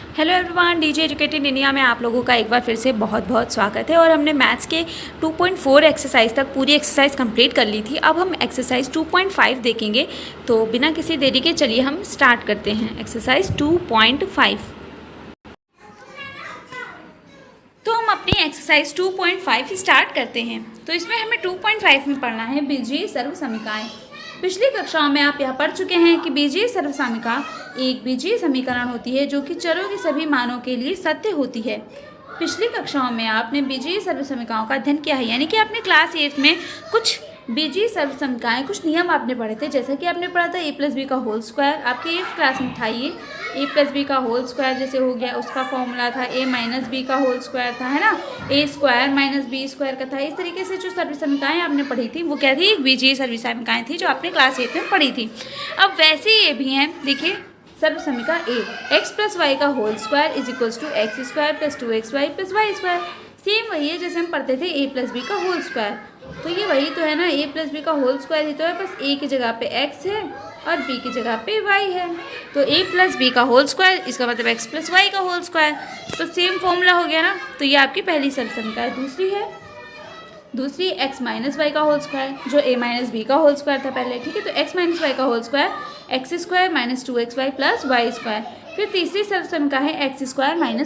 Hello everyone, DJ educated India में आप लोगों का एक बार फिर से बहुत बहुत स्वागत है। और हमने मैथ्स के 2.4 एक्सरसाइज तक पूरी एक्सरसाइज कंप्लीट कर ली थी। अब हम एक्सरसाइज 2.5 देखेंगे। तो बिना किसी देरी के चलिए हम स्टार्ट करते हैं एक्सरसाइज 2.5। तो हम अपनी एक्सरसाइज 2.5 स्टार्ट करते हैं। तो इसमें हमें 2.5 में पढ़ना है बीजीय सर्वसमीकाएं। पिछली कक्षाओं में आप यह पढ़ चुके हैं कि बीजीय सर्वसमीका एक बीजीय समीकरण होती है जो कि चरों के सभी मानों के लिए सत्य होती है। पिछली कक्षाओं में आपने बीजीय सर्वसमीकाओं का अध्ययन किया है, यानी कि आपने क्लास 8 में कुछ बीजीय सर्वसमीकाएं, कुछ नियम आपने पढ़े थे। जैसा कि आपने पढ़ा था a+b का होल स्क्वायर, आपके 8th क्लास में था ये। a+b का होल स्क्वायर जैसे हो गया, उसका फॉर्मूला था a-b का होल स्क्वायर था, है ना। a² - b² का था। इस तरीके से जो सर्वसमीकाएं आपने पढ़ी थी वो क्या थी, एक बीजीय सर्वसमीकाएं थी जो आपने क्लास 8 में पढ़ी थी। अब वैसे ये भी हैं, देखिए सर्वसमीका a, x+y का whole square = x² + 2xy + y²। Same वही है जैसे हम पढ़ते थे a+b का होल स्क्वायर। तो ये वही तो है ना, a+b का होल स्क्वायर ही तो है, बस a की जगह पे x है और b की जगह पे y है। तो a+b का होल स्क्वायर, इसका मतलब x+y का होल स्क्वायर। तो सेम फॉर्मूला हो गया ना। तो ये आपकी पहली सर्वसमीका है। दूसरी x - y का होल स्क्वायर, जो a - b का होल स्क्वायर था पहले, ठीक है। तो x - y का whole square x² - 2xy + y²। फिर तीसरी सर्वसमीका है x² -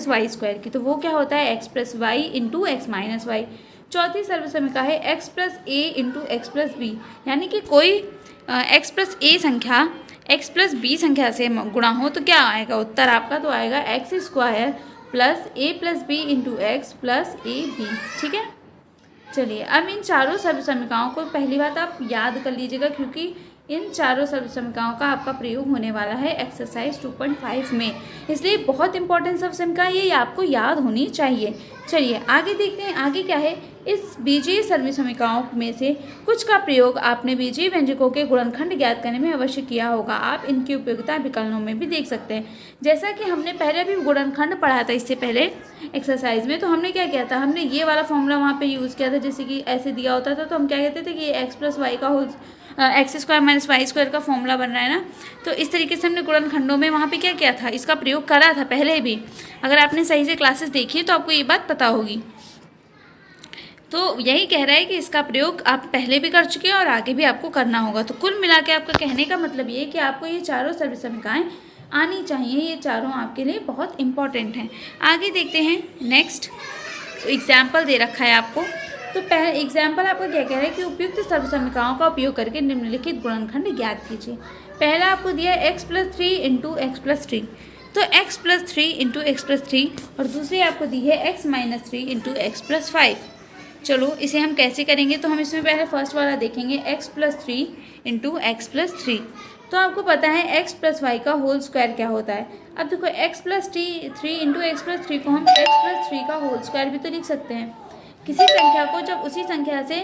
y² की, तो वो क्या होता है x + y × x - y। चौथी सर्वसमीका है x + a × x + b, यानी कि कोई x + a संख्या x + b संख्या से गुणा हो तो क्या आएगा उत्तर आपका, तो आएगा x² + a + b × x + ab, ठीक है। चलिए अब इन चारों सर्वसमीकाओं को पहली बात आप याद कर लीजिएगा, क्योंकि इन चारों सर्वसमीकाओं का आपका प्रयोग होने वाला है एक्सरसाइज 2.5 में, इसलिए बहुत इंपॉर्टेंट सर्वसमीका ये आपको याद होनी चाहिए। चलिए आगे देखते हैं, आगे क्या है। इस बीजीय सर्वसमीकाओं में से कुछ का प्रयोग आपने बीजीय व्यंजकों के गुणनखंड ज्ञात करने में अवश्य किया होगा। आप इनकी उपयोगिता विकलनों में भी देख सकते हैं। जैसा कि हमने पहले भी गुणनखंड पढ़ा था इससे पहले एक्सरसाइज में, तो हमने क्या किया था, हमने ये वाला फॉर्मूला वहाँ पे यूज़ किया था। जैसे कि ऐसे दिया होता था तो हम क्या कहते थे कि ये x + y का होल x² - y² का फॉर्मूला बन रहा है ना। तो इस तरीके से हमने गुणनखंडों में वहाँ पे क्या किया था, इसका प्रयोग करा था पहले भी। अगर आपने सही से क्लासेस देखी है तो आपको ये बात पता होगी। तो यही कह रहा है कि इसका प्रयोग आप पहले भी कर चुके हैं और आगे भी आपको करना होगा। तो कुल मिला के आपका कहने का मतलब ये है कि आपको ये चारों सर्वसमीकाएं आनी चाहिए। ये चारों आपके लिए बहुत इंपॉर्टेंट हैं। आगे देखते हैं, नेक्स्ट एग्जाम्पल दे रखा है आपको। तो पहले एग्जाम्पल आपका क्या कह रहा है कि उपयुक्त सर्वसमीकाओं का उपयोग करके निम्नलिखित गुणनखंड ज्ञात कीजिए। पहला आपको दिया है x + 3 × x + 3, तो x + 3 × x + 3, और दूसरी आपको दी है x - 3 × x + 5। चलो इसे हम कैसे करेंगे, तो हम इसमें पहले फर्स्ट वाला देखेंगे x + 3 × x + 3। तो आपको पता है x + y का होल स्क्वायर क्या होता है। अब देखो x + 3 × x + 3 को हम x + 3 का होल स्क्वायर भी तो लिख सकते हैं। किसी संख्या को जब उसी संख्या से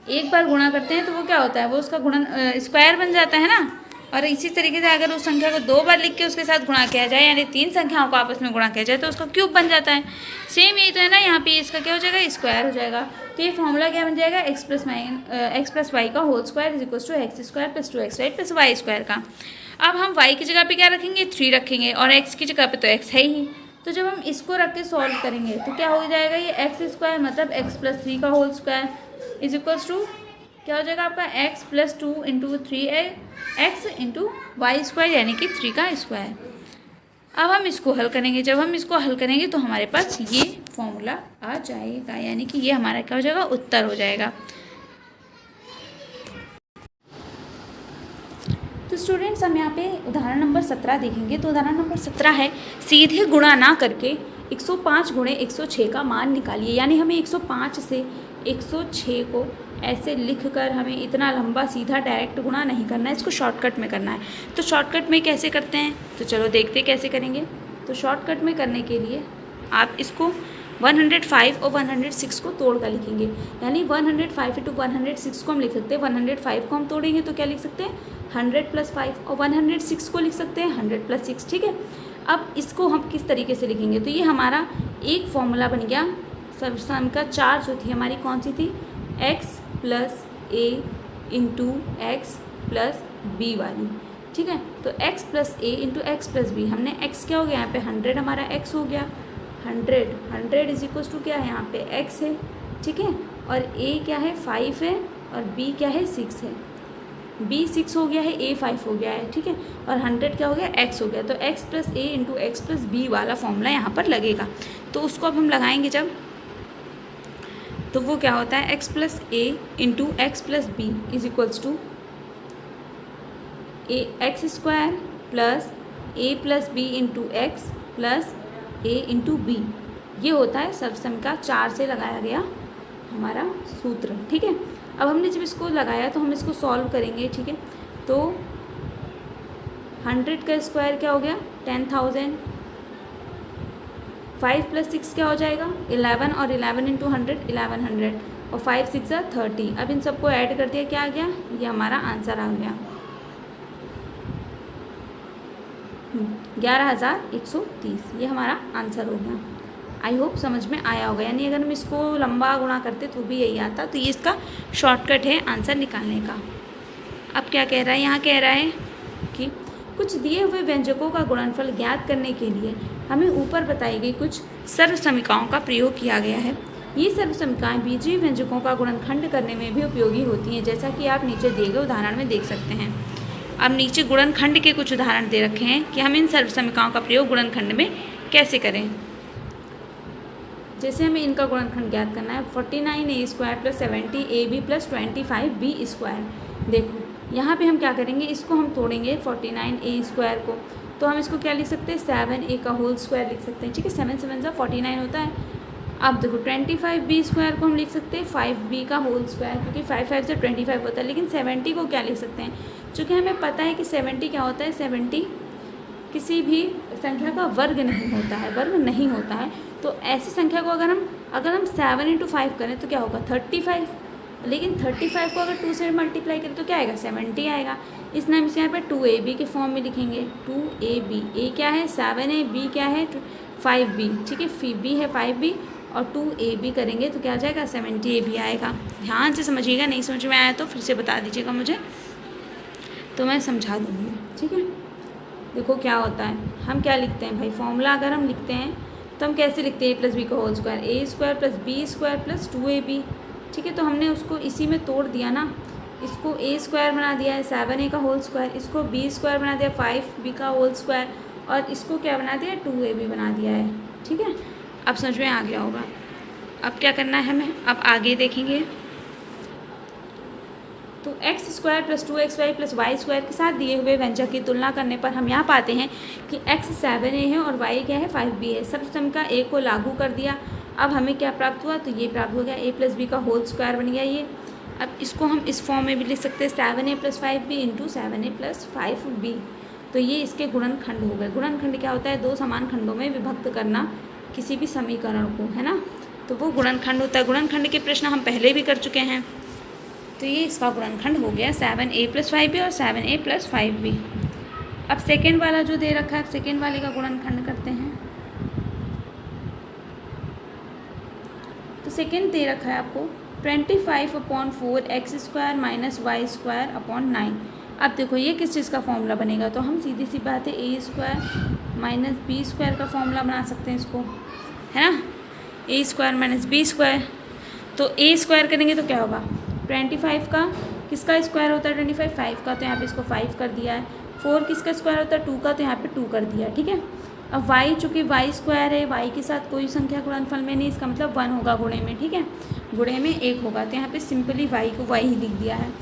एक बार गुणा करते हैं तो वो क्या होता है, वो उसका गुणन स्क्वायर बन जाता है ना। और इसी तरीके से अगर उस संख्या को 2 बार लिख के उसके साथ गुणा किया जाए, यानी 3 संख्याओं को आपस में गुणा किया जाए, तो उसका क्यूब बन जाता है। सेम यही तो है ना, यहाँ पे इसका क्या हो जाएगा, स्क्वायर हो जाएगा। तो ये फॉर्मूला क्या बन जाएगा, x + y का whole square = x² + 2xy + y² का। अब हम y की जगह पे क्या रखेंगे, 3 रखेंगे, और x की जगह पे तो x है ही। तो जब हम इसको रख के सॉल्व करेंगे तो क्या हो जाएगा, ये x² मतलब x + 3 का होल स्क्वायर = क्या हो जाएगा आपका x + 2 × 3x × y², यानी कि 3 का स्क्वायर। अब हम इसको हल करेंगे, जब हम इसको हल करेंगे तो हमारे पास ये फॉर्मूला आ जाएगा, यानी कि ये हमारा क्या हो जाएगा, उत्तर हो जाएगा। तो स्टूडेंट्स हम यहाँ पे उदाहरण नंबर 17 देखेंगे। तो उदाहरण नंबर 17 है, सीधे गुणा ना करके 105 × 106 का मान निकालिए। यानी हमें 105 से 106 को ऐसे लिखकर हमें इतना लंबा सीधा डायरेक्ट गुणा नहीं करना है, इसको शॉर्टकट में करना है। तो शॉर्टकट में कैसे करते हैं, तो चलो देखते हैं कैसे करेंगे। तो शॉर्टकट में करने के लिए आप इसको 105 और 106 को तोड़ कर लिखेंगे। यानी 105 × 106 को हम लिख सकते हैं, 105 को हम तोड़ेंगे तो क्या लिख सकते हैं, 100 + 5, और 106 को लिख सकते हैं 100 + 6, ठीक है। अब इसको हम किस तरीके से लिखेंगे, तो ये हमारा एक फॉर्मूला बन गया। सर्वसमीका 4 जो थी हमारी कौन सी थी, x + a × x + b वाली। ठीक है। तो x plus a into x plus B, हमने x क्या हो गया यहाँ पे 100 हमारा x हो गया, 100 इज इक्वल्स टू क्या है यहाँ पे x है, ठीक है। और a क्या है 5 है और b क्या है 6 है, b 6 हो गया है, a 5 हो गया है, ठीक है। और 100 क्या हो गया x हो गया, तो x plus a into x plus B वाला फॉर्मूला यहाँ पर लगेगा। तो उसको अब हम लगाएंगे जब, तो वो क्या होता है x plus a into x plus b is equals to x square plus a plus b into x plus a into b. ये होता है सर्वसमिका 4 से लगाया गया हमारा सूत्र, ठीक है। अब हमने जब इसको लगाया तो हम इसको सॉल्व करेंगे, ठीक है। तो 100 का स्क्वायर क्या हो गया 10,000, 5 प्लस 6 क्या हो जाएगा 11, और 11 इंटू 100 1100, और 5 6 30। अब इन सबको ऐड कर दिया, क्या आ गया, ये हमारा आंसर आ गया 11,130। ये हमारा आंसर हो गया। आई होप समझ में आया होगा, यानी अगर हम इसको लंबा गुणा करते तो भी यही आता। तो ये इसका शॉर्टकट है आंसर निकालने का। अब क्या कह रहा है, यहाँ कह रहा है कि कुछ दिए हुए व्यंजकों का गुणनफल ज्ञात करने के लिए हमें ऊपर बताई गई कुछ सर्वसमीकाओं का प्रयोग किया गया है। ये सर्वसमीकाएँ बीजीय व्यंजकों का गुणनखंड करने में भी उपयोगी होती हैं, जैसा कि आप नीचे दिए गए उदाहरण में देख सकते हैं। अब नीचे गुणनखंड के कुछ उदाहरण दे रखे हैं कि हम इन सर्वसमीकाओं का प्रयोग गुणनखंड में कैसे करें। जैसे हमें इनका गुणनखंड ज्ञात करना है, 49a square plus 70ab plus 25b square. देखो यहाँ पे हम क्या करेंगे, इसको हम तोड़ेंगे 49a स्क्वायर को, तो हम इसको क्या लिख सकते हैं 7a का होल स्क्वायर लिख सकते हैं, ठीक है। 7 7 जा 49 होता है। अब देखो 25b स्क्वायर को हम लिख सकते हैं 5b का होल स्क्वायर, क्योंकि 5 5 से 25 होता है। लेकिन 70 को क्या लिख सकते हैं, चूँकि हमें पता है कि 70 क्या होता है, 70 किसी भी संख्या का वर्ग नहीं होता है, वर्ग नहीं होता है। तो ऐसी संख्या को अगर हम 7 इंटू 5 करें तो क्या होगा 35, लेकिन 35 को अगर 2 से मल्टीप्लाई करें तो क्या आएगा 70 आएगा। इसलिए हम इसे यहाँ पे 2ab के फॉर्म में लिखेंगे, 2ab, a क्या है 7a, b क्या है 5b, ठीक है। b है 5b और 2ab करेंगे तो क्या आ जाएगा 70ab आएगा। ध्यान से समझिएगा, नहीं समझ में आया तो फिर से बता दीजिएगा मुझे, तो मैं समझा दूँगी, ठीक है। देखो क्या होता है, हम क्या लिखते हैं भाई, फॉर्मूला अगर हम लिखते हैं तो हम कैसे लिखते हैं, a प्लस बी का whole square, a square plus b square plus 2ab, ठीक है। तो हमने उसको इसी में तोड़ दिया ना, इसको a स्क्वायर बना दिया है 7a का होल स्क्वायर, इसको b स्क्वायर बना दिया 5b का होल स्क्वायर, और इसको क्या बना दिया 2ab बना दिया है, ठीक है। अब समझ में आ गया होगा। अब क्या करना है हमें, अब आगे देखेंगे। तो x square plus 2xy plus y square के साथ दिए हुए व्यंजक की तुलना करने पर हम यहाँ पाते हैं कि x 7a है और y क्या है 5b है। सर्वसमीका a को लागू कर दिया, अब हमें क्या प्राप्त हुआ, तो ये प्राप्त हो गया a प्लस बी का होल स्क्वायर बन गया ये। अब इसको हम इस फॉर्म में भी लिख सकते हैं 7a plus 5b into 7a plus 5b। तो ये इसके गुणनखंड हो गए। गुणनखंड क्या होता है, दो समान खंडों में विभक्त करना किसी भी समीकरण को, है ना, तो वो गुणनखंड होता है। गुणनखंड के प्रश्न हम पहले भी कर चुके हैं। तो ये इसका गुणनखंड हो गया 7a प्लस 5b और 7a प्लस 5b। अब सेकेंड वाला जो दे रखा है, सेकेंड वाले का गुणनखंड करते हैं। तो सेकेंड दे रखा है आपको 25/4 x square minus y square upon 9। अब देखो ये किस चीज़ का फॉर्मूला बनेगा, तो हम सीधी सी बात है a square minus b square का फॉर्मूला बना सकते हैं इसको, है ना, a square minus b square. तो a स्क्वायर करेंगे तो क्या होगा 25 का किसका स्क्वायर होता है 25, 5 का, तो यहाँ पे इसको 5 कर दिया है। 4 किसका स्क्वायर होता है 2 का, तो यहाँ पे 2 कर दिया, ठीक है। अब y चूँकि y स्क्वायर है, y के साथ कोई संख्या गुणनफल में नहीं, इसका मतलब 1 होगा गुणे में, ठीक है, गुणे में 1 होगा। तो यहाँ पे सिंपली y को y ही लिख दिया है।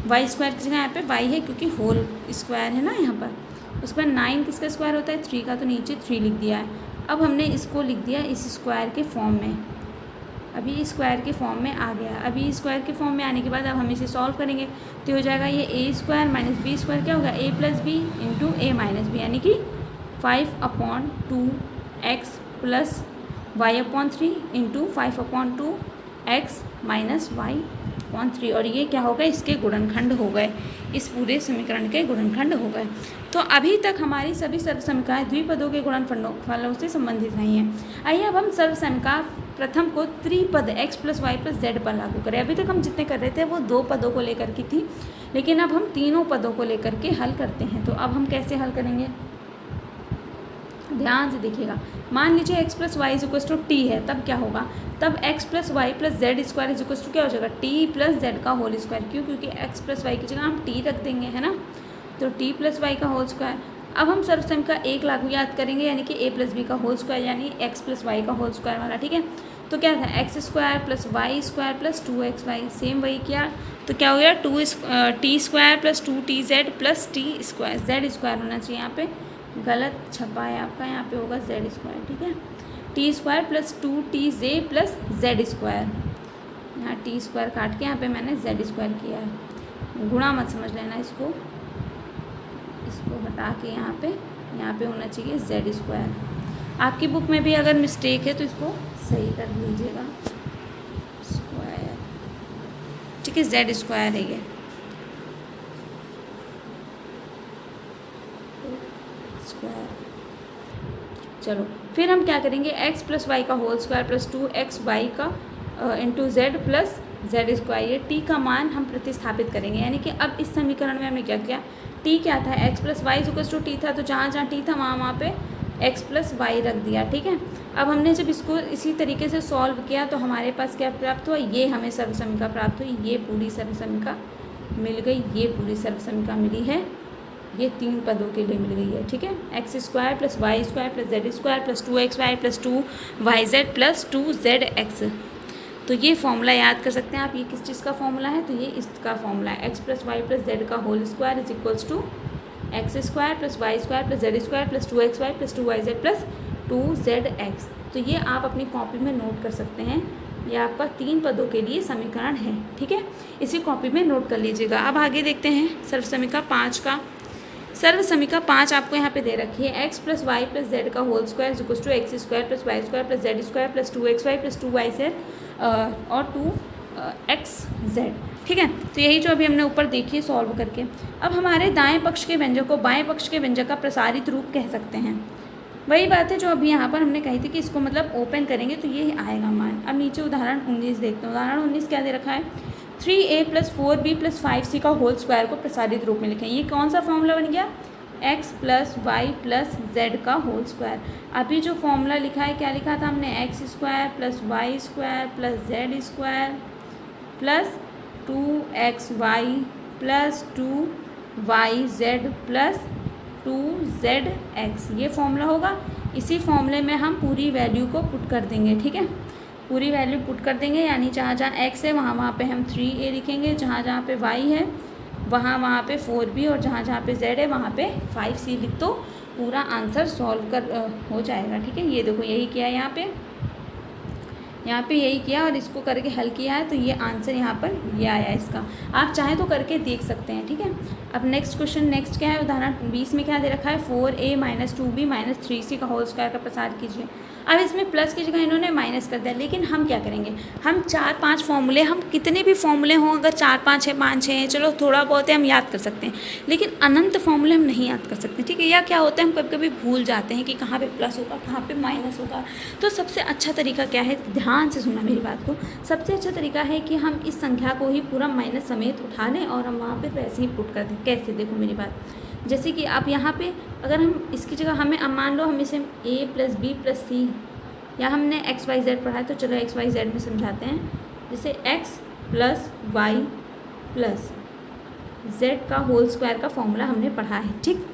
y स्क्वायर की जगह यहाँ पे y है, क्योंकि होल स्क्वायर है ना यहाँ पर। उसके बाद 9 किसका स्क्वायर होता है 3 का, तो नीचे 3 लिख दिया है। अब हमने इसको लिख दिया इस स्क्वायर के फॉर्म में, अभी स्क्वायर के फॉर्म में आ गया। अभी स्क्वायर के फॉर्म में आने के बाद अब हम इसे सॉल्व करेंगे तो हो जाएगा ये a square minus b square क्या होगा a plus b into a minus b, यानी कि 5/2x plus y/3 into 5/2x minus y/3। और ये क्या हो गए, इसके गुणनखंड हो गए, इस पूरे समीकरण के गुणनखंड हो गए। तो अभी तक हमारी सभी सर्वसमीकाएँ द्विपदों के गुणनफलों से संबंधित नहीं हैं। आइए अब हम सर्वसमीका प्रथम को त्रिपद x plus y plus z पर लागू करें। अभी तक हम जितने कर रहे थे वो दो पदों को लेकर की थी, लेकिन अब हम तीनों पदों को लेकर के हल करते हैं। तो अब हम कैसे हल करेंगे, ध्यान से देखिएगा। मान लीजिए x plus y is equal to t है, तब क्या होगा, तब x plus y plus z square is equal to क्या हो जाएगा, टी प्लस जेड का होल स्क्वायर। क्यों, क्योंकि x प्लस वाई की जगह हम t रख देंगे, है ना, तो t प्लस वाई का होल स्क्वायर। अब हम सर्वसम का एक लागू याद करेंगे, यानी कि a प्लस बी का होल स्क्वायर, यानी x प्लस वाई का होल स्क्वायर वाला, ठीक है। तो क्या था, x square plus y square plus 2xy, same वही किया, तो क्या हो गया, t square plus 2tz plus t square, z square होना चाहिए, यहाँ पे गलत छपा है आपका, यहाँ पे होगा जेड स्क्वायर, ठीक है। T square plus 2tj plus z square, यहाँ टी स्क्वायर काट के यहाँ पे मैंने जेड स्क्वायर किया है, गुणा मत समझ लेना इसको हटा के यहाँ पे होना चाहिए जेड स्क्वायर। आपकी बुक में भी अगर मिस्टेक है तो इसको सही कर लीजिएगा, स्क्वायर, ठीक है, जेड स्क्वायर है ये। स्क्वायर, चलो फिर हम क्या करेंगे, x प्लस वाई का होल स्क्वायर प्लस 2xy का into Z plus z square, ये t का मान हम प्रतिस्थापित करेंगे। यानी कि अब इस समीकरण में हमने क्या किया, t क्या था, x plus y equal to t था, तो जहाँ जहाँ t था वहाँ पे x प्लस वाई रख दिया, ठीक है। अब हमने जब इसको इसी तरीके से सॉल्व किया तो हमारे पास क्या प्राप्त हुआ, ये हमें सर्वसमीका प्राप्त हुई, ये पूरी सर्वसमीका मिल गई, ये पूरी सर्वसमीका मिली है, ये तीन पदों के लिए मिल गई है, ठीक है। X square plus y square plus z square plus 2xy plus 2yz plus 2zx। तो ये फॉर्मूला याद कर सकते हैं आप, ये किस चीज़ का फॉर्मूला है, तो ये इसका फॉर्मूला है, x plus y plus z का whole square is equals to x square plus y square plus z square plus 2xy plus 2yz plus 2zx। तो ये आप अपनी कॉपी में नोट कर सकते हैं, ये आपका तीन पदों के लिए समीकरण है, ठीक है, इसी कॉपी में नोट कर लीजिएगा। अब आगे देखते हैं सर्वसमीका 5 का। सर्वसमीका 5 आपको यहाँ पे दे रखी है, x plus y plus z का whole square is equal to x square plus y square plus z square plus 2xy plus 2yz और 2xz, ठीक है। तो यही जो अभी हमने ऊपर देखी है सॉल्व करके। अब हमारे दाएं पक्ष के व्यंजक को बाएं पक्ष के व्यंजक का प्रसारित रूप कह सकते हैं। वही बात है जो अभी यहाँ पर हमने कही थी कि इसको मतलब ओपन करेंगे तो ये आएगा मान। अब नीचे उदाहरण 19 देखते हैं। उदाहरण 19 क्या दे रखा है, 3a plus 4b plus 5c का होल स्क्वायर को प्रसारित रूप में लिखें। ये कौन सा फॉर्मूला बन गया, x plus y plus z का होल स्क्वायर। अभी जो फॉर्मूला लिखा है, क्या लिखा था हमने, x square plus y square plus z square plus 2xy plus 2yz plus 2zx, ये फॉर्मूला होगा। इसी फॉर्मूले में हम पूरी वैल्यू को पुट कर देंगे, ठीक है, पूरी वैल्यू पुट कर देंगे, यानी जहाँ जहाँ x है वहाँ पे हम 3a लिखेंगे, जहाँ जहाँ पे y है वहाँ पे 4b और जहाँ जहाँ पे z है वहाँ पे 5c लिख दो, पूरा आंसर सॉल्व कर हो जाएगा, ठीक है। ये देखो यही किया है, यहाँ पे यही किया और इसको करके हल किया है, तो ये आंसर यहाँ पर ये आया इसका। आप चाहें तो करके देख सकते हैं, ठीक है। अब नेक्स्ट क्वेश्चन, नेक्स्ट क्या है, उदाहरण 20 में क्या दे रखा है, 4a minus 2b minus 3c का होल स्क्वायर का प्रसार कीजिए। अब इसमें प्लस की जगह इन्होंने माइनस कर दिया, लेकिन हम क्या करेंगे, हम 4-5 फॉर्मूले, हम कितने भी फॉर्मूले हों, अगर 4-5 है 5-6 हैं, चलो थोड़ा बहुत है हम याद कर सकते हैं, लेकिन अनंत फॉर्मूले हम नहीं याद कर सकते, ठीक है। या क्या होता है, हम कभी कभी भूल जाते हैं कि कहाँ पे प्लस होगा, कहाँ पे माइनस होगा। तो सबसे अच्छा तरीका क्या है, ध्यान से सुनना मेरी बात को, सबसे अच्छा तरीका है कि हम इस संख्या को ही पूरा माइनस समेत उठा लें और हम वहाँ पर वैसे ही पुट कर दें। कैसे, देखो मेरी बात, जैसे कि आप यहाँ पे अगर हम इसकी जगह हमें, अब मान लो हम इसे a प्लस बी प्लस सी, या हमने एक्स वाई जेड पढ़ा है तो चलो एक्स वाई जेड में समझाते हैं। जैसे x plus y plus z का होल स्क्वायर का फॉर्मूला हमने पढ़ा है, ठीक।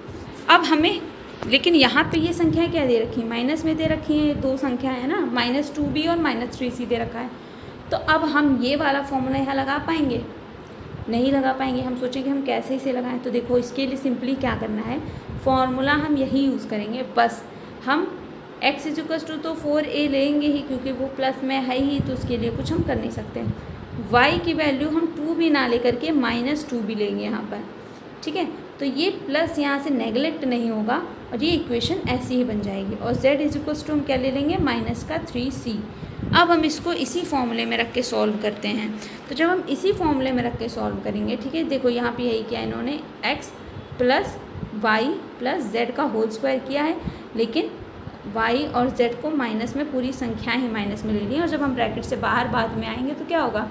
अब हमें, लेकिन यहाँ पे ये संख्या क्या दे रखी है, माइनस में दे रखी है, दो संख्या है ना, माइनस 2b और माइनस 3c दे रखा है। तो अब हम ये वाला फॉर्मूला यहाँ लगा पाएंगे, नहीं लगा पाएंगे। हम सोचेंगे हम कैसे इसे लगाएं, तो देखो इसके लिए सिंपली क्या करना है, फॉर्मूला हम यही यूज़ करेंगे, बस हम x इज इक्वल टू तो 4a लेंगे ही, क्योंकि वो प्लस में है ही, तो उसके लिए कुछ हम कर नहीं सकते। y की वैल्यू हम 2b ना लेकर के माइनस 2b लेंगे यहाँ पर, ठीक है। तो ये प्लस यहाँ से नेगलेक्ट नहीं होगा और ये इक्वेशन ऐसी ही बन जाएगी। और z इज इक्वल टू हम क्या ले लेंगे, माइनस का 3c। अब हम इसको इसी फॉर्मूले में रख के सॉल्व करते हैं। तो जब हम इसी फॉर्मूले में रख के सॉल्व करेंगे, ठीक है, देखो यहाँ पे यही किया इन्होंने, x plus y plus z का होल स्क्वायर किया है, लेकिन y और z को माइनस में, पूरी संख्याएं ही माइनस में ले ली, और जब हम ब्रैकेट से बाहर बाद में आएंगे तो क्या होगा,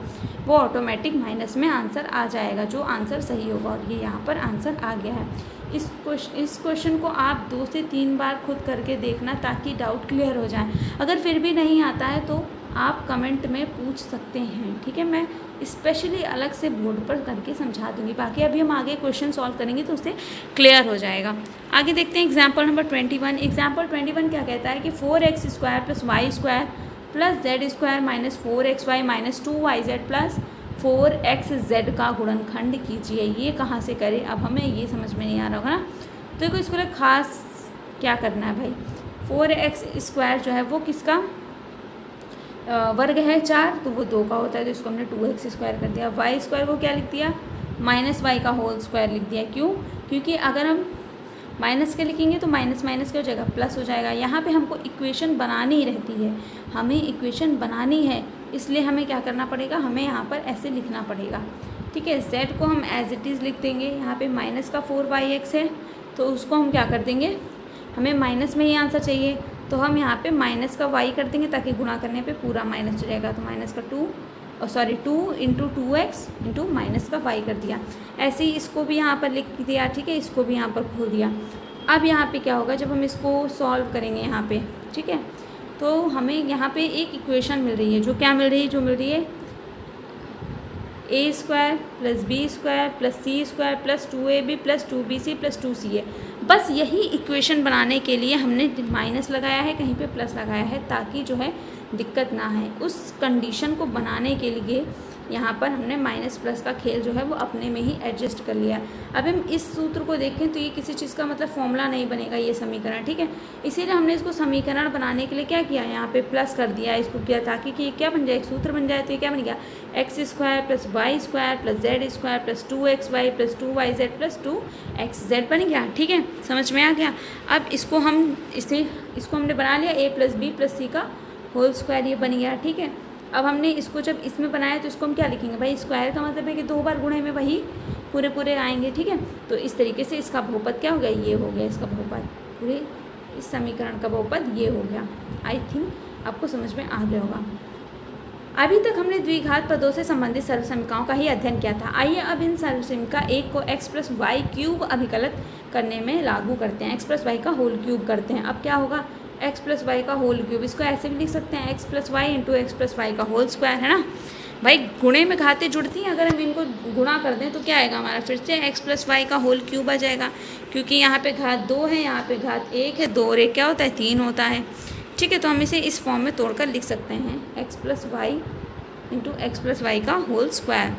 वो ऑटोमेटिक माइनस में आंसर आ जाएगा, जो आंसर सही होगा। और ये यहाँ पर आंसर आ गया है। इस क्वेश्चन को आप 2 से 3 बार खुद करके देखना, ताकि डाउट क्लियर हो जाए। अगर फिर भी नहीं आता है तो आप कमेंट में पूछ सकते हैं, ठीक है। मैं स्पेशली अलग से बोर्ड पर करके समझा दूंगी। बाकी अभी हम आगे क्वेश्चन सॉल्व करेंगे तो उससे क्लियर हो जाएगा। आगे देखते हैं एग्जाम्पल नंबर 21। एग्जाम्पल 21 क्या कहता है कि 4x square plus y square plus z square minus 4xy minus 2yz plus 4xz का गुणनखंड कीजिए। ये कहाँ से करें, अब हमें ये समझ में नहीं आ रहा होगा ना। तो देखो इसको खास क्या करना है भाई, 4x स्क्वायर जो है वो किसका वर्ग है 4, तो वो 2 का होता है, तो इसको हमने 2x स्क्वायर कर दिया। वाई स्क्वायर को क्या लिख दिया, माइनस वाई का होल स्क्वायर लिख दिया। क्यों, क्योंकि अगर हम माइनस के लिखेंगे तो माइनस माइनस क्या हो जाएगा, प्लस हो जाएगा। यहाँ पे हमको इक्वेशन बनानी रहती है, हमें इक्वेशन बनानी है, इसलिए हमें क्या करना पड़ेगा, हमें यहाँ पर ऐसे लिखना पड़ेगा, ठीक है। z को हम एज इट इज़ लिख देंगे। यहाँ पे माइनस का 4yx है, तो उसको हम क्या कर देंगे, हमें माइनस में ही आंसर चाहिए, तो हम यहाँ पे माइनस का y कर देंगे, ताकि गुणा करने पे पूरा माइनस हो जाएगा। तो माइनस का 2 इंटू 2x इंटू माइनस का y कर दिया। ऐसे ही इसको भी यहाँ पर लिख दिया, ठीक है, इसको भी यहाँ पर खोल दिया। अब यहाँ पे क्या होगा, जब हम इसको सॉल्व करेंगे यहाँ पे, ठीक है, तो हमें यहाँ पे एक इक्वेशन मिल रही है, जो क्या मिल रही है, जो मिल रही है a square plus b square plus c square plus 2ab plus 2bc plus 2ca। बस यही इक्वेशन बनाने के लिए हमने माइनस लगाया है, कहीं पे प्लस लगाया है, ताकि जो है दिक्कत ना है। उस कंडीशन को बनाने के लिए यहाँ पर हमने माइनस प्लस का खेल जो है वो अपने में ही एडजस्ट कर लिया। अब हम इस सूत्र को देखें तो ये किसी चीज़ का मतलब फॉर्मूला नहीं बनेगा, ये समीकरण, ठीक है। इसीलिए हमने इसको समीकरण बनाने के लिए क्या किया, यहाँ पे प्लस कर दिया इसको, किया ताकि कि क्या बन जाए, एक सूत्र बन जाए। तो ये क्या बन गया, x square plus y square plus z square plus 2xy plus 2yz plus 2xz बन गया, ठीक है, समझ में आ गया। अब इसको हमने बना लिया, a प्लस बी प्लस सी का होल स्क्वायर, ये बन गया, ठीक है। अब हमने इसको जब इसमें बनाया तो इसको हम क्या लिखेंगे भाई, स्क्वायर का मतलब है कि 2 बार गुणे में वही पूरे आएंगे, ठीक है। तो इस तरीके से इसका बहुपद क्या हो गया, ये हो गया इसका बहुपद, पूरे इस समीकरण का बहुपद ये हो गया। आई थिंक आपको समझ में आ गया होगा। अभी तक हमने द्विघात पदों से संबंधित सर्वसमीकाओं का ही अध्ययन किया था। आइए अब इन सर्वसमीका एक को x प्लस वाई क्यूब अभिकलित करने में लागू करते हैं, x प्लस वाई का होल क्यूब करते हैं। अब क्या होगा, x प्लस वाई का होल क्यूब, इसको ऐसे भी लिख सकते हैं, x plus y into x plus y का होल स्क्वायर, है ना भाई। गुणे में घातें जुड़ती हैं, अगर हम इनको गुणा कर दें तो क्या आएगा हमारा, फिर से x प्लस वाई का होल क्यूब आ जाएगा, क्योंकि यहाँ पे घात 2 है, यहाँ पे घात 1 है, 2 और 1 क्या होता है, 3 होता है, ठीक है। तो हम इसे इस फॉर्म में तोड़कर लिख सकते हैं, x plus y into x plus y का होल स्क्वायर।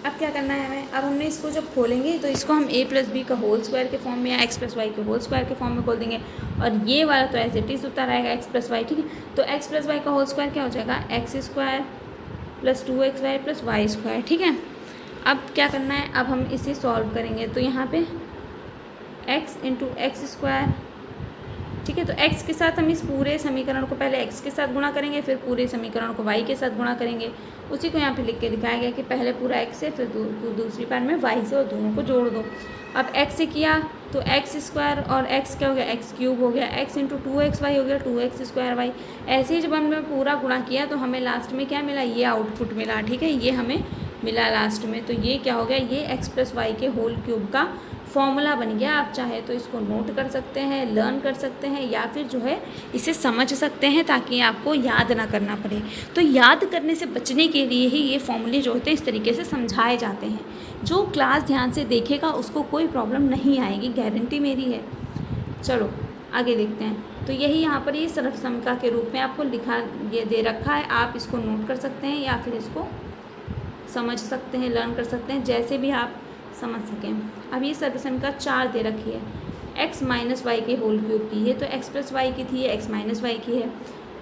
अब क्या करना है हमें, अब हमने इसको जब खोलेंगे तो इसको हम a प्लस बी का होल स्क्वायर के फॉर्म में या x प्लस वाई के होल स्क्वायर के फॉर्म में खोल देंगे, और ये वाला तो ऐसे टी होता रहेगा x प्लस वाई, ठीक है। तो x प्लस वाई का होल स्क्वायर क्या हो जाएगा, x square plus 2xy plus y square, ठीक है। अब क्या करना है, अब हम इसे सॉल्व करेंगे, तो यहाँ पे x इंटू एक्स स्क्वायर, ठीक है। तो x के साथ हम इस पूरे समीकरण को पहले x के साथ गुणा करेंगे, फिर पूरे समीकरण को y के साथ गुणा करेंगे। उसी को यहाँ पे लिख के दिखाया गया कि पहले पूरा x से, फिर दूसरी बार में y से, और दोनों को जोड़ दो। अब x से किया तो एक्स स्क्वायर और x क्या हो गया, एक्स क्यूब हो गया, x इंटू 2xy हो गया 2x स्क्वायर वाई। ऐसे ही जब हमने पूरा गुणा किया तो हमें लास्ट में क्या मिला, ये आउटपुट मिला, ठीक है, ये हमें मिला लास्ट में। तो ये क्या हो गया, ये x प्लस वाई के होल क्यूब का फॉर्मूला बन गया। आप चाहे तो इसको नोट कर सकते हैं, लर्न कर सकते हैं, या फिर जो है इसे समझ सकते हैं, ताकि आपको याद ना करना पड़े। तो याद करने से बचने के लिए ही ये फॉर्मूले जो होते हैं इस तरीके से समझाए जाते हैं। जो क्लास ध्यान से देखेगा उसको कोई प्रॉब्लम नहीं आएगी, गारंटी मेरी है। चलो आगे देखते हैं। तो यही यहाँ पर ये सर्वसमीका के रूप में आपको लिखा ये दे रखा है, आप इसको नोट कर सकते हैं या फिर इसको समझ सकते हैं, लर्न कर सकते हैं, जैसे भी आप समझ सकें। अब ये सर्वसमीका 4 दे रखी है, x माइनस वाई के होल क्यूब की है, तो x प्लस वाई की थी, x माइनस वाई की है,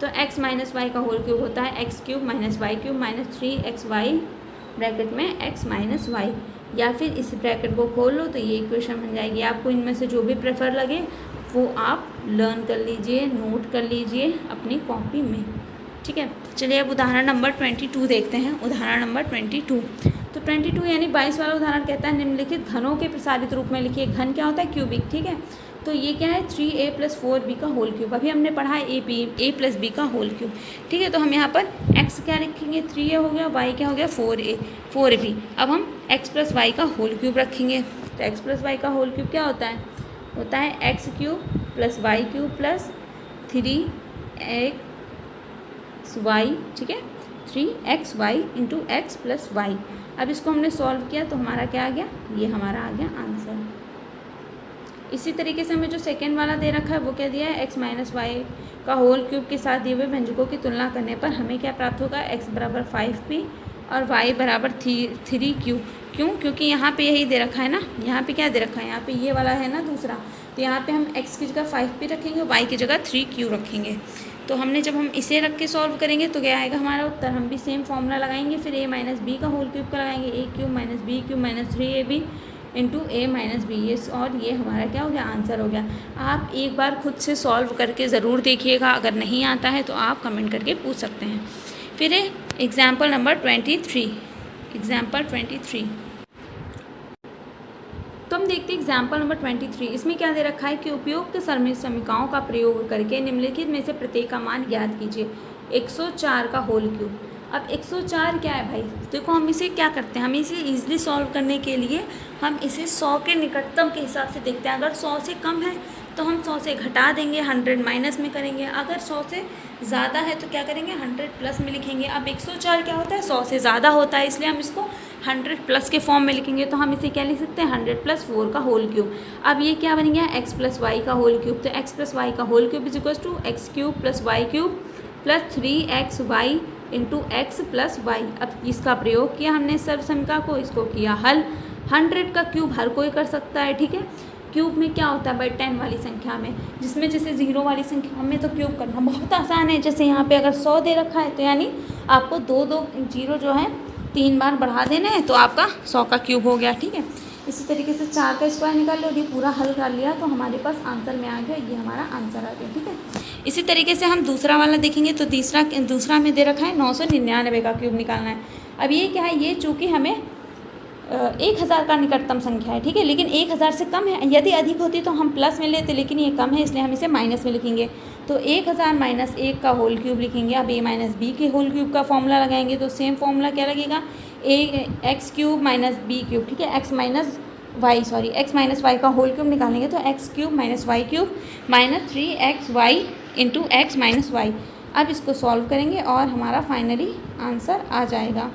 तो x माइनस वाई का होल क्यूब होता है x cube minus y cube minus 3xy bracket में x माइनस वाई, या फिर इस ब्रैकेट को खोल लो तो ये इक्वेशन बन जाएगी। आपको इनमें से जो भी प्रेफर लगे वो आप लर्न कर लीजिए, नोट कर लीजिए अपनी कॉपी में, ठीक है। चलिए अब उदाहरण नंबर 22 देखते हैं। उदाहरण नंबर 22, तो 22 यानी 22 वाला उदाहरण कहता है निम्नलिखित घनों के प्रसारित रूप में लिखिए। घन क्या होता है? क्यूबिक, ठीक है। तो ये क्या है? 3a + 4b का होल क्यूब। अभी हमने पढ़ा है a + b का होल क्यूब, ठीक है। तो हम यहाँ पर x क्या रखेंगे? 3a हो गया, y क्या हो गया? 4b। अब हम x + y का होल क्यूब रखेंगे। तो x + y का होल क्यूब क्या होता है? होता है x³ + y³ + 3xy, ठीक है। 3xy × x + y। अब इसको हमने सॉल्व किया तो हमारा क्या आ गया? ये हमारा आ गया आंसर। इसी तरीके से हमें जो सेकेंड वाला दे रखा है वो क्या दिया है? x - y का होल क्यूब के साथ दिए हुए व्यंजकों की तुलना करने पर हमें क्या प्राप्त होगा? x = 5p और y = 3q। क्यों? क्योंकि यहाँ पे यही दे रखा है ना, यहाँ पे क्या दे रखा है? यहाँ पे ये वाला है ना दूसरा, तो यहाँ पे हम x की जगह 5p रखेंगे, y की जगह 3q रखेंगे। तो हमने जब हम इसे रख के सॉल्व करेंगे तो क्या आएगा हमारा उत्तर? हम भी सेम फॉर्मूला लगाएंगे, फिर a - b का होल क्यूब का लगाएंगे, a³ - b³ - 3ab × a - b। ये और ये हमारा क्या हो गया? आंसर हो गया। आप एक बार खुद से सॉल्व करके ज़रूर देखिएगा, अगर नहीं आता है तो आप कमेंट करके पूछ सकते हैं। फिर एग्जाम्पल नंबर 23। एग्जाम्पल 23 तो हम देखते हैं एग्जाम्पल नंबर 23। इसमें क्या दे रखा है कि उपयुक्त समीकरणों का प्रयोग करके निम्नलिखित में से प्रत्येक का मान ज्ञात कीजिए। 104 का होल क्यूब। अब 104 क्या है भाई? देखो हम इसे क्या करते हैं, हम इसे ईजिली सॉल्व करने के लिए हम इसे 100 के निकटतम के हिसाब से देखते हैं। अगर 100 से कम है तो हम 100 से घटा देंगे, 100 माइनस में करेंगे। अगर 100 से ज़्यादा है तो क्या करेंगे? 100 प्लस में लिखेंगे। अब 104 क्या होता है? 100 से ज़्यादा होता है, इसलिए हम इसको 100 प्लस के फॉर्म में लिखेंगे। तो हम इसे क्या लिख सकते हैं? 100 + 4 का होल क्यूब। अब ये क्या बन गया? x + y का होल क्यूब। तो x + y का whole cube = x³ + y³ + 3xy × x + y। अब इसका प्रयोग किया हमने सर्व समीकरण को, इसको किया हल। 100 का क्यूब हर कोई कर सकता है, ठीक है। क्यूब में क्या होता है भाई? 10 वाली संख्या में, जिसमें जैसे 0 वाली संख्या में तो क्यूब करना बहुत आसान है। जैसे यहाँ पे अगर 100 दे रखा है तो यानी आपको 2 0 जो है 3 बार बढ़ा देने हैं तो आपका 100 का क्यूब हो गया, ठीक है। इसी तरीके से 4 का स्क्वायर निकाल लो, ये पूरा हल कर लिया तो हमारे पास आंसर में आ गया, ये हमारा आंसर आ गया, ठीक है। इसी तरीके से हम दूसरा वाला देखेंगे तो दूसरा में दे रखा है 999 का क्यूब निकालना है। अब ये क्या है? ये चूँकि हमें 1000 का निकटतम संख्या है, ठीक है, लेकिन 1000 से कम है। यदि अधिक होती तो हम प्लस में लेते, लेकिन ये कम है इसलिए हम इसे माइनस में लिखेंगे। तो 1000 - 1 का होल क्यूब लिखेंगे। अब a - b के होल क्यूब का फॉर्मूला लगाएंगे तो सेम फॉर्मूला क्या लगेगा? x³ - b³, ठीक है। x - y का होल क्यूब निकालेंगे तो x³ - y³ - 3xy × x - y। अब इसको सॉल्व करेंगे और हमारा फाइनली आंसर आ जाएगा।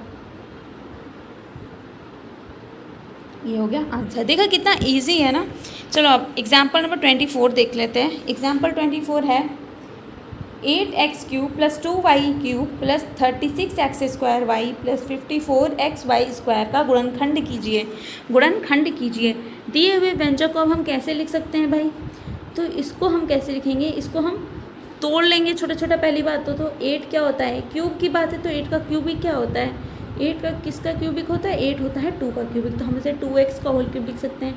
ये हो गया आंसर। देखा कितना इजी है ना। चलो अब एग्जाम्पल नंबर 24 देख लेते हैं। एग्जाम्पल 24 है 8x³ + 2y³ + 36x² y + 54xy² का गुणनखंड कीजिए। गुणनखंड कीजिए। दिए हुए व्यंजक को अब हम कैसे लिख सकते हैं भाई? तो इसको हम कैसे लिखेंगे? इसको हम तोड़ लेंगे छोटा छोटा। पहली बात तो 8 क्या होता है? क्यूब की बात है तो 8 का क्यूबिक क्या होता है? 8 का किसका क्यूबिक होता है? 8 होता है 2 का क्यूबिक। तो हम इसे 2x का होल क्यूब लिख सकते हैं।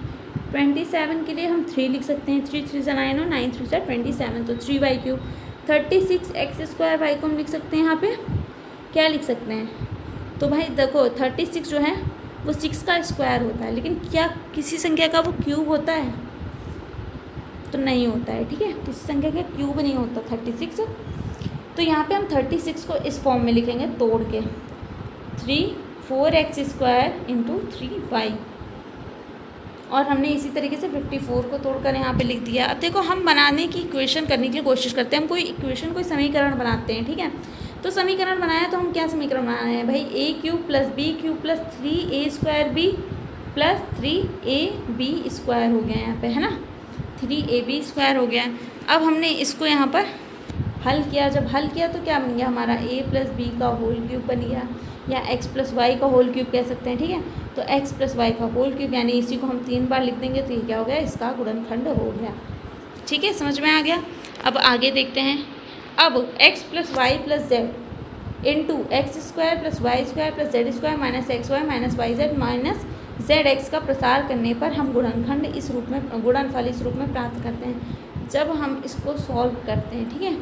27 के लिए हम 3 लिख सकते हैं। 3 3 × 9 और 9 3 × 27 तो 3y³। 36x² y को हम लिख सकते हैं। यहाँ पे क्या लिख सकते हैं? तो भाई देखो 36 जो है वो 6 का स्क्वायर होता है, लेकिन क्या किसी संख्या का वो क्यूब होता है? तो नहीं होता है, ठीक है। किसी संख्या का क्यूब नहीं होता 36। तो यहाँ पे हम 36 को इस फॉर्म में लिखेंगे तोड़ के 4x² × 3y। और हमने इसी तरीके से 54 को तोड़कर यहाँ पे लिख दिया। अब देखो हम बनाने की इक्वेशन करने की कोशिश करते हैं। हम कोई इक्वेशन कोई समीकरण बनाते हैं, ठीक है। तो समीकरण बनाया तो हम क्या समीकरण बना रहे हैं भाई? a³ + b³ + 3a² + 3ab² हो गया यहाँ पे, है ना। 3ab² हो गया। अब हमने इसको यहाँ पर हल किया। जब हल किया तो क्या बन गया हमारा? a + b का होल क्यूब बन गया, या x + y का होल क्यूब कह सकते हैं, ठीक है। तो x + y का होल क्यूब यानी इसी को हम 3 बार लिख देंगे तो ये क्या हो गया? इसका गुणनखंड हो गया, ठीक है। समझ में आ गया। अब आगे देखते हैं। अब x + y + z × x² + y² + z² - xy - yz - zx का प्रसार करने पर हम गुणनफल इस रूप में प्राप्त करते हैं। जब हम इसको सॉल्व करते हैं, ठीक है।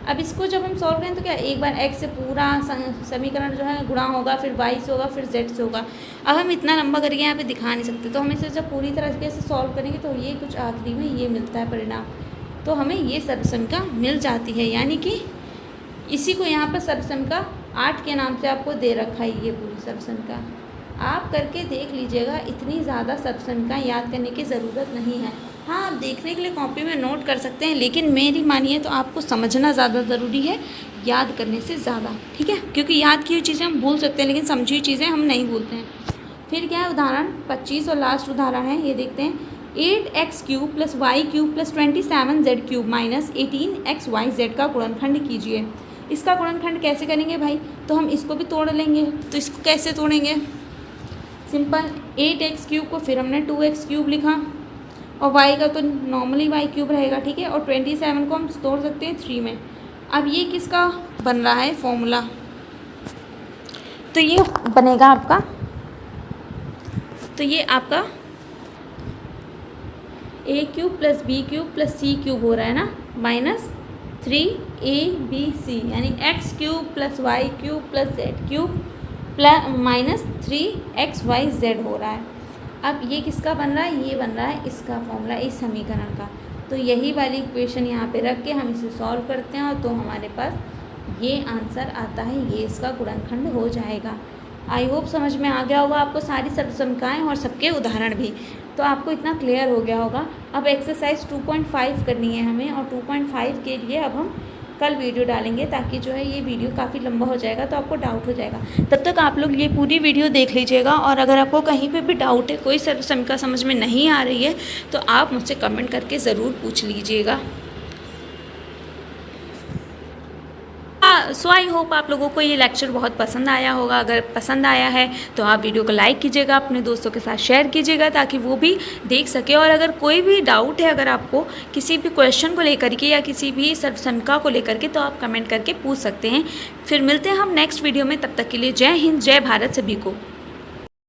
अब इसको जब हम सॉल्व करें तो क्या एक बार x से पूरा समीकरण जो है गुणा होगा, फिर y से होगा, फिर z से होगा। अब हम इतना लंबा करके यहाँ पे दिखा नहीं सकते, तो हम इसे जब पूरी तरीके से सॉल्व करेंगे तो ये कुछ आखिरी में ये मिलता है परिणाम, तो हमें ये सर्वसमिका मिल जाती है। यानी कि इसी को यहाँ पर सर्वसमिका 8 के नाम से आपको दे रखा है। ये पूरी सर्वसमिका आप करके देख लीजिएगा, इतनी ज़्यादा सर्वसमिका याद करने की ज़रूरत नहीं है। हाँ, आप देखने के लिए कॉपी में नोट कर सकते हैं, लेकिन मेरी मानिए तो आपको समझना ज़्यादा ज़रूरी है याद करने से ज़्यादा, ठीक है। क्योंकि याद की हुई चीज़ें हम भूल सकते हैं, लेकिन समझी हुई चीज़ें हम नहीं भूलते हैं। फिर क्या है, उदाहरण 25 और लास्ट उदाहरण है, ये देखते हैं। 8x³ + y³ + 27z³ - 18xyz का गुणनखंड कीजिए। इसका गुणनखंड कैसे करेंगे भाई, तो हम इसको भी तोड़ लेंगे। तो इसको कैसे तोड़ेंगे, सिंपल 8x³ को फिर हमने 2x³ लिखा, और y का तो नॉर्मली y³ रहेगा, ठीक है। और 27 को हम तोड़ सकते हैं 3 में। अब ये किसका बन रहा है फॉर्मूला, तो ये बनेगा आपका, तो ये आपका a³ + b³ + c³ हो रहा है ना, -3abc, यानी x³ + y³ + z³ -3xyz हो रहा है। अब ये किसका बन रहा है, ये बन रहा है इसका फॉर्मूला, इस समीकरण का। तो यही वाली इक्वेशन यहाँ पे रख के हम इसे सॉल्व करते हैं, और तो हमारे पास ये आंसर आता है, ये इसका गुणनखंड हो जाएगा। आई होप समझ में आ गया होगा आपको सारी सर्वसमिकाएँ और सबके उदाहरण भी, तो आपको इतना क्लियर हो गया होगा। अब एक्सरसाइज 2.5 करनी है हमें, और 2.5 के लिए अब हम कल वीडियो डालेंगे, ताकि जो है ये वीडियो काफ़ी लंबा हो जाएगा तो आपको डाउट हो जाएगा। तब तक आप लोग ये पूरी वीडियो देख लीजिएगा, और अगर आपको कहीं पे भी डाउट है, कोई सर्वसमिका समझ में नहीं आ रही है, तो आप मुझसे कमेंट करके ज़रूर पूछ लीजिएगा। सो आई होप आप लोगों को ये लेक्चर बहुत पसंद आया होगा। अगर पसंद आया है तो आप वीडियो को लाइक कीजिएगा, अपने दोस्तों के साथ शेयर कीजिएगा, ताकि वो भी देख सके। और अगर कोई भी डाउट है, अगर आपको किसी भी क्वेश्चन को लेकर के या किसी भी सर्वसमिका को लेकर के, तो आप कमेंट करके पूछ सकते हैं। फिर मिलते हैं हम नेक्स्ट वीडियो में, तब तक के लिए जय हिंद, जय भारत सभी को।